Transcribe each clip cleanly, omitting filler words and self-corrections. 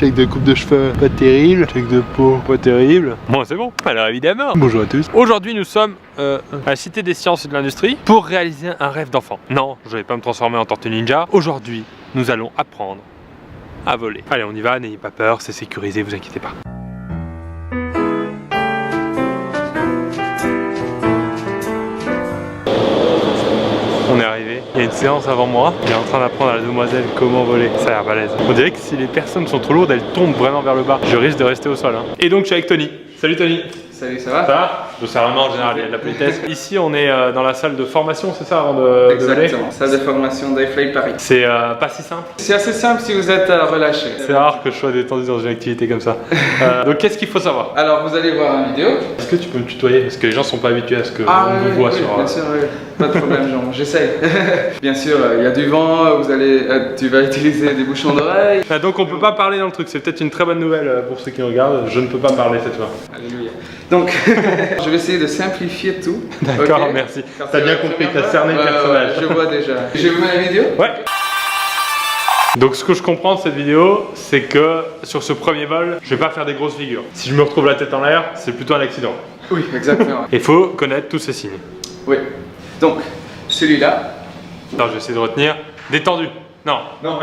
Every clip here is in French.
check de coupe de cheveux pas terrible, check de peau pas terrible. Bon c'est bon, alors évidemment. Bonjour à tous. Aujourd'hui nous sommes à la Cité des Sciences et de l'Industrie pour réaliser un rêve d'enfant. Non, je vais pas me transformer en tortue ninja. Aujourd'hui, nous allons apprendre à voler. Allez, on y va, n'ayez pas peur, c'est sécurisé, vous inquiétez pas. On est arrivé, il y a une séance avant moi, il est en train d'apprendre à la demoiselle comment voler, ça a l'air balèze. On dirait que si les personnes sont trop lourdes, elles tombent vraiment vers le bas. Je risque de rester au sol. Hein. Et donc je suis avec Tony. Salut Tony. Salut, ça va? Ça va? Je sais vraiment en général, il y a de la politesse. Ici on est dans la salle de formation, c'est ça avant de voler? Exactement, salle de formation d'iFly Paris. C'est pas si simple? C'est assez simple si vous êtes relâché. C'est rare que je sois détendu dans une activité comme ça. Donc qu'est-ce qu'il faut savoir? Alors vous allez voir une vidéo. Est-ce que tu peux me tutoyer? Parce que les gens sont pas habitués à ce que on me voit sur... bien sûr, oui. Pas de problème Jean, j'essaye. Bien sûr, il y a du vent, tu vas utiliser des bouchons d'oreilles. Donc on peut pas parler dans le truc, c'est peut-être une très bonne nouvelle pour ceux qui regardent. Je ne peux pas parler cette fois. Alléluia. Donc, je vais essayer de simplifier tout. D'accord, okay. Merci. T'as bien compris, t'as cerné le personnage. Je vois déjà. Je vous mets la vidéo? Ouais. Donc ce que je comprends de cette vidéo, c'est que sur ce premier vol, je vais pas faire des grosses figures. Si je me retrouve la tête en l'air, c'est plutôt un accident. Oui, exactement. Il faut connaître tous ces signes. Oui. Donc, celui-là. Attends, je vais essayer de retenir. Détendu. Non. Non.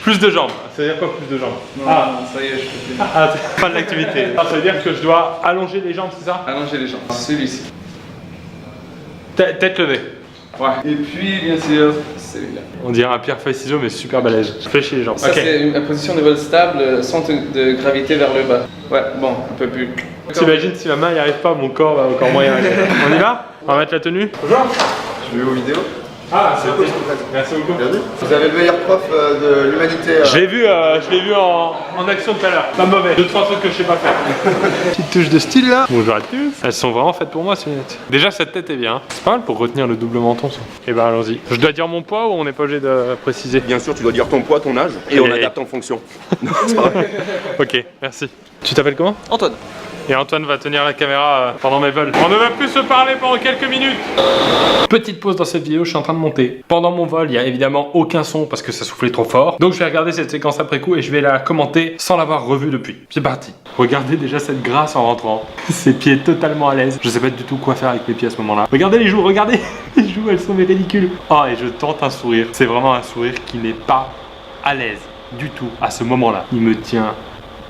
Plus de jambes. Ça veut dire quoi plus de jambes? Non, ça y est, je peux plus. Ah, c'est pas de l'activité. Ça veut dire que je dois allonger les jambes, c'est ça? Allonger les jambes. Celui-ci. Tête levée. Ouais. Et puis, bien sûr, celui-là. On dirait un pierre feuille ciseaux mais super balèze. Je fléchis les jambes. Ça, c'est une position de vol stable, centre de gravité vers le bas. Ouais, bon, un peu plus. T'imagines si ma main n'y arrive pas, mon corps va encore moins y arriver. On y va? On va mettre la tenue? Bonjour. Je vais aux vidéos. Ah, c'est cool. Merci beaucoup. Bienvenue. Vous avez le meilleur prof de l'humanité. Je l'ai vu en action tout à l'heure. Pas mauvais. 2-3 trucs que je sais pas faire. Petite touche de style là. Bonjour à tous. Elles sont vraiment faites pour moi ces lunettes. Déjà cette tête est bien. C'est pas mal pour retenir le double menton ça. Et ben allons-y. Je dois dire mon poids ou on n'est pas obligé de préciser? Bien sûr, tu dois dire ton poids, ton âge et on adapte en fonction. Non, c'est pas vrai. Ok, merci. Tu t'appelles comment? Antoine. Et Antoine va tenir la caméra pendant mes vols. On ne va plus se parler pendant quelques minutes. Petite pause dans cette vidéo, je suis en train de monter. Pendant mon vol, il n'y a évidemment aucun son parce que ça soufflait trop fort. Donc je vais regarder cette séquence après coup et je vais la commenter sans l'avoir revue depuis. C'est parti. Regardez déjà cette grâce en rentrant. Ses pieds totalement à l'aise. Je sais pas du tout quoi faire avec mes pieds à ce moment-là. Regardez les joues, regardez. Les joues, elles sont ridicules. Oh, et je tente un sourire. C'est vraiment un sourire qui n'est pas à l'aise du tout à ce moment-là. Il me tient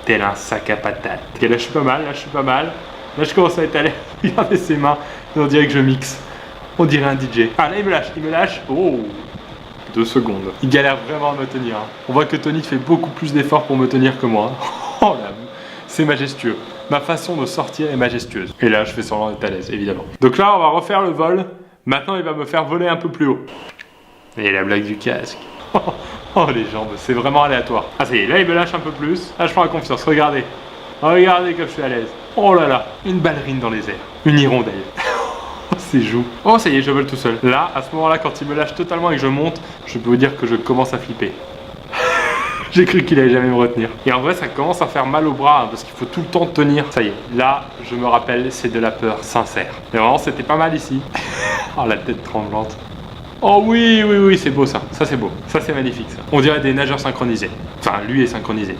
tel un sac à patates. Ok, là je suis pas mal, là je suis pas mal. Là je commence à être à l'aise. Regardez ses mains, on dirait que je mixe. On dirait un DJ. Ah là il me lâche. Oh, 2 secondes. Il galère vraiment à me tenir. On voit que Tony fait beaucoup plus d'efforts pour me tenir que moi. Oh là, c'est majestueux. Ma façon de sortir est majestueuse. Et là je fais semblant d'être à l'aise, évidemment. Donc là on va refaire le vol. Maintenant il va me faire voler un peu plus haut. Et la blague du casque. Oh les jambes, c'est vraiment aléatoire. Ah ça y est, là il me lâche un peu plus. Là je prends la confiance, regardez. Regardez comme je suis à l'aise. Oh là là, une ballerine dans les airs. Une hirondelle. Ses joues. Oh ça y est, je vole tout seul. Là, à ce moment-là, quand il me lâche totalement et que je monte, je peux vous dire que je commence à flipper. J'ai cru qu'il allait jamais me retenir. Et en vrai, ça commence à faire mal au bras hein, parce qu'il faut tout le temps tenir. Ça y est, là, je me rappelle, c'est de la peur sincère. Mais vraiment, c'était pas mal ici. Oh la tête tremblante. Oh oui, oui, oui, c'est beau ça. Ça c'est beau. Ça c'est magnifique ça. On dirait des nageurs synchronisés. Enfin, lui est synchronisé.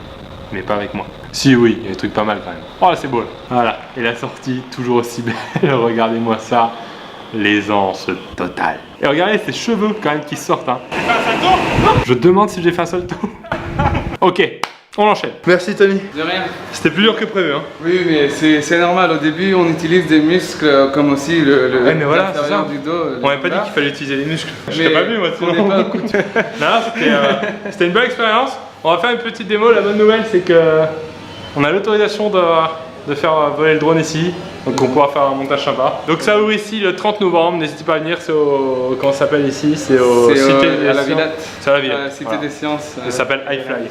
Mais pas avec moi. Si oui, il y a des trucs pas mal quand même. Oh là c'est beau là. Voilà. Et la sortie, toujours aussi belle. Regardez-moi ça. L'aisance totale. Et regardez ces cheveux quand même qui sortent. Hein. J'ai fait un salto? Je demande si j'ai fait un salto. Ok. On enchaîne. Merci Tony. De rien. C'était plus dur que prévu hein. Oui mais c'est normal, au début on utilise des muscles comme aussi le ouais, mais voilà, c'est ça. du dos. On m'avait pas dit qu'il fallait utiliser les muscles. Je t'ai Mais pas vu moi sinon. on n'est pas Non, c'était une bonne expérience. On va faire une petite démo. La bonne nouvelle c'est que on a l'autorisation de faire voler le drone ici. Donc on pourra faire un montage sympa. Donc ça ouvre ici le 30 novembre, n'hésitez pas à venir, c'est au... Comment ça s'appelle ici? C'est au Cité des à la Sciences. Villette. C'est à la Villette. Cité voilà. des Sciences. Ça s'appelle iFly.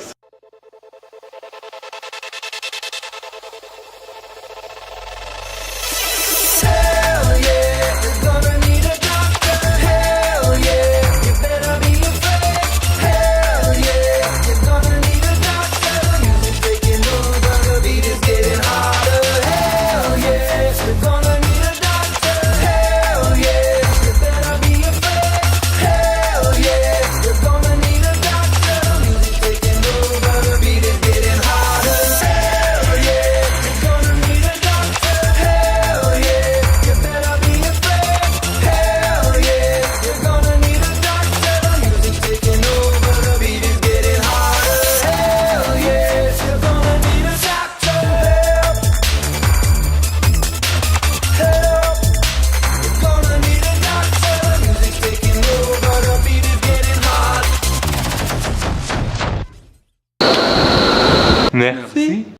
Merci.